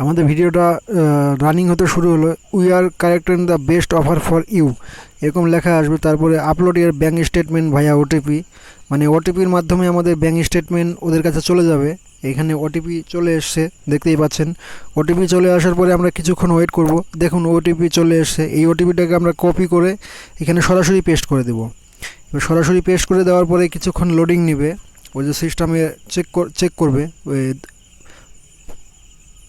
আমাদের ভিডিওটা রানিং হতে শুরু হলো। We are collecting the best offer for you, এরকম লেখা আসবে। তারপরে আপলোড ইয়ার ব্যাঙ্ক স্টেটমেন্ট ভাইয়া ওটিপি, মানে ওটিপির মাধ্যমে আমাদের ব্যাঙ্ক স্টেটমেন্ট ওদের কাছে চলে যাবে। এখানে ওটিপি চলে এসছে, দেখতেই পাচ্ছেন। ওটিপি চলে আসার পরে আমরা কিছুক্ষণ ওয়েট করব। দেখুন ওটিপি চলে এসছে। এই ওটিপিটাকে আমরা কপি করে এখানে সরাসরি পেস্ট করে দেব। এবার সরাসরি পেস্ট করে দেওয়ার পরে কিছুক্ষণ লোডিং নেবে। ওই যে সিস্টেমে চেক করবে, ওই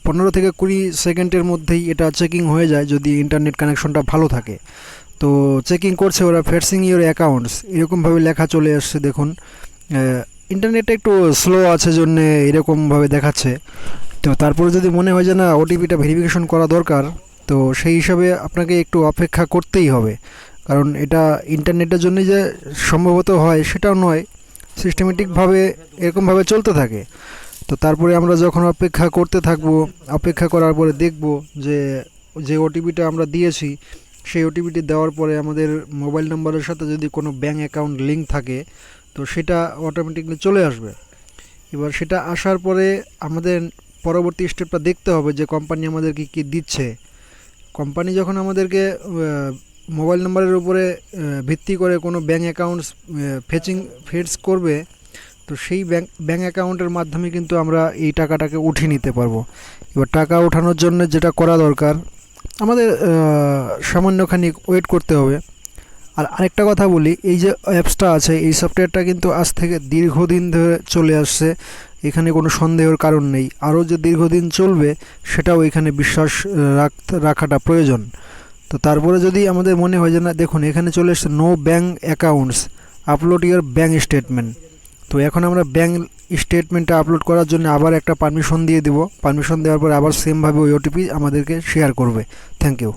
15 থেকে 20 সেকেন্ডের মধ্যেই এটা চেকিং হয়ে যায় যদি ইন্টারনেট কানেকশনটা ভালো থাকে। তো চেকিং করছে ওরা। ফেটসিং ইউর অ্যাকাউন্টস এরকমভাবে লেখা চলে আসছে। দেখুন ইন্টারনেটটা একটু স্লো আছে জন্য এরকমভাবে দেখাচ্ছে। তো তারপরে যদি মনে হয় যে না ওটিপিটা ভেরিফিকেশন করা দরকার, তো সেই হিসাবে আপনাকে একটু অপেক্ষা করতেই হবে। কারণ এটা ইন্টারনেটের জন্য যে সম্ভবত হয় সেটাও নয়, সিস্টেমেটিকভাবে এরকমভাবে চলতে থাকে। তো তারপরে আমরা যখন অপেক্ষা করতে থাকবো, অপেক্ষা করার পরে দেখব যে যে ওটিপিটা আমরা দিয়েছি সেই ওটিপিটি দেওয়ার পরে আমাদের মোবাইল নম্বরের সাথে যদি কোনো ব্যাঙ্ক অ্যাকাউন্ট লিঙ্ক থাকে তো সেটা অটোমেটিকলি চলে আসবে। এবার সেটা আসার পরে আমাদের পরবর্তী স্টেপটা দেখতে হবে যে কোম্পানি আমাদেরকে কী দিচ্ছে। কোম্পানি যখন আমাদেরকে মোবাইল নম্বরের উপরে ভিত্তি করে কোনো ব্যাঙ্ক অ্যাকাউন্টস ফেচ করবে, তো সেই ব্যাঙ্ক অ্যাকাউন্টের মাধ্যমে কিন্তু আমরা এই টাকাটাকে উঠিয়ে নিতে পারবো। এবার টাকা ওঠানোর জন্য যেটা করা দরকার, আমাদের সামান্যখানি ওয়েট করতে হবে। আর আরেকটা কথা বলি, এই যে অ্যাপসটা আছে, এই সফটওয়্যারটা কিন্তু আজ থেকে দীর্ঘদিন ধরে চলে আসছে। এখানে কোনো সন্দেহের কারণ নেই। আরও যে দীর্ঘদিন চলবে সেটাও এখানে বিশ্বাস রাখাটা প্রয়োজন। তো তারপরে যদি আমাদের মনে হয় যে না, দেখুন এখানে চলে এসছে no bank accounts, upload your bank statement. তো এখন আমরা ব্যাঙ্ক স্টেটমেন্টটা আপলোড করার জন্য আবার একটা পারমিশন দিয়ে দেব। পারমিশন দেওয়ার পর আবার সেমভাবে ওই ওটিপি আমাদেরকে শেয়ার করবে। Thank you.